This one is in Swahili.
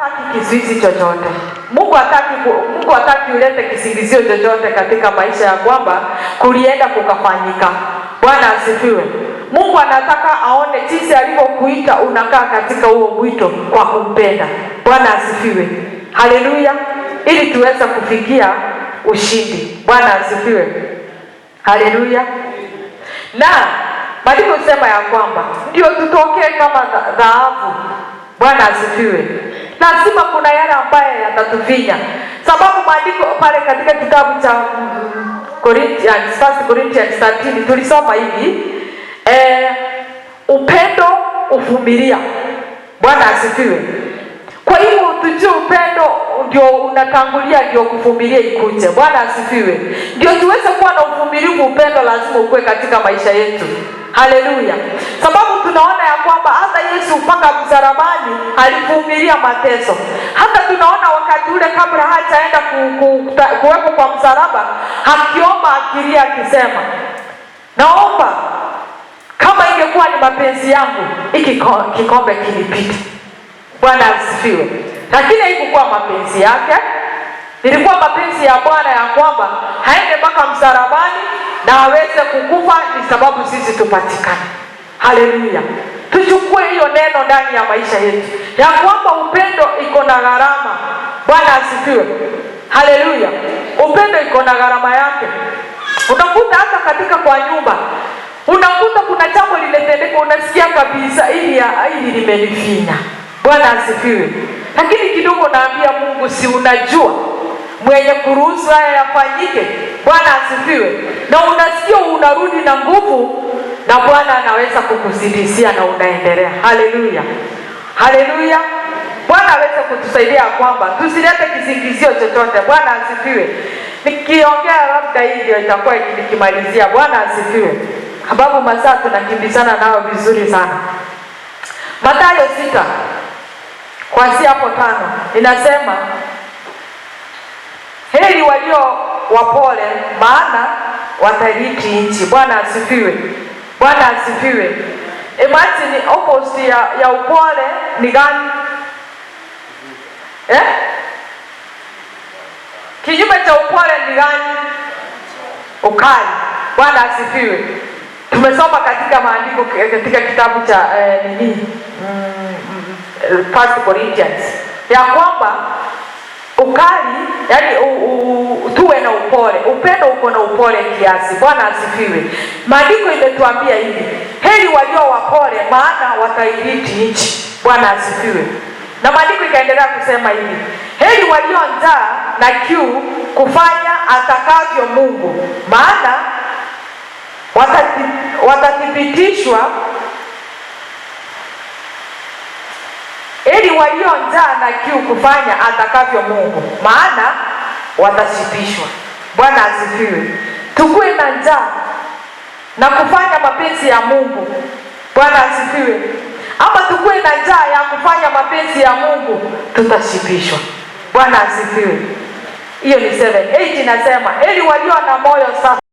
hataki kizuizi chochote. Mungu hataki ulete kisingizio chochote katika maisha ya kwamba kulienda kukafanyika. Bwana asifiwe. Mungu anataka aone jinsi alivyokuita unakaa katika huo mwito kwa kumpenda. Bwana asifiwe. Haleluya. Ili tuweze kufikia ushindi. Bwana asifiwe. Haleluya. Na Maandiko sema ya kwamba ndio tutokee kama dhahabu. Bwana asifiwe. Lazima kuna yale ambaye yatatufinya. Sababu maandiko pale katika kitabu cha 1 Corinthians 13 tulisoma hivi, upendo uvumilia. Bwana asifiwe. Kwa hiyo tujue upendo ndio unatangulia, ndio kuvumilia ikuje. Bwana asifiwe. Ndio tuweze kuwa na uvumilivu. Upendo lazima ukue katika maisha yetu. Haleluya. Sababu tunaona ya kwamba hata Yesu mpaka msalabani alivumilia mateso. Hata tunaona wakati ule kabla hajaenda kuwekwa kwa msalaba, akiomba akilia akisema, naomba kama ingekuwa ni mapenzi yangu hiki kikombe kinipite. Bwana asifiwe. Lakini haikuwa mapenzi yake, ilikuwa mapenzi ya Bwana ya kwamba haende mpaka msalabani na aweze kukufa ni sababu sisi tupatikane. Haleluya. Tuchukue hiyo neno ndani ya maisha yetu ya kwamba upendo iko na gharama. Bwana asifiwe. Haleluya. Upendo iko na gharama yake. Unakuta hata katika kwa nyumba, unakuta kuna jambo limetendeka, unasikia kabisa hili limenifinya. Bwana asifiwe. Lakini kidogo naambia Mungu, si unajua mwenye kuruhusu haya yafanyike. Bwana asifiwe. Na unasikia unarudi na nguvu, na Bwana anaweza kukuzidishia na unaendelea. Haleluya. Haleluya. Bwana aweze kutusaidia kwamba tusilete kisingizio chochote. Bwana asifiwe. Nikiongea labda hii ndio itakuwa nikimalizia. Bwana asifiwe. Sababu masaa tunakimbizana nao vizuri sana. Mathayo 6 kuanzia hapo 5 inasema, heri walio wapole maana watarithi nchi. Bwana asifiwe. Bwana asifiwe. Imagine opposite ya upole ni gani? Kinyume cha upole ni gani? Ukali. Bwana asifiwe. Tumesoma katika maandiko katika kitabu cha 1 Corinthians ya kwamba ukali, yani tuwe na upole. Upendo uko na upole kiasi. Bwana asifiwe. Maandiko imetuambia hivi, heri walio wapole maana watairithi nchi. Bwana asifiwe. Na maandiko ikaendelea kusema hivi, heri walio njaa na kiu kufanya atakavyo Mungu maana watathibitishwa. Heri walio njaa na kiu kufanya atakavyo Mungu maana watashibishwa. Bwana asifiwe. Tukue na njaa na kufanya mapenzi ya Mungu. Bwana asifiwe. Ama tukue na njaa ya kufanya mapenzi ya Mungu, tutashibishwa. Bwana asifiwe. Hiyo ni 7. 8 inasema, heri walio na moyo safi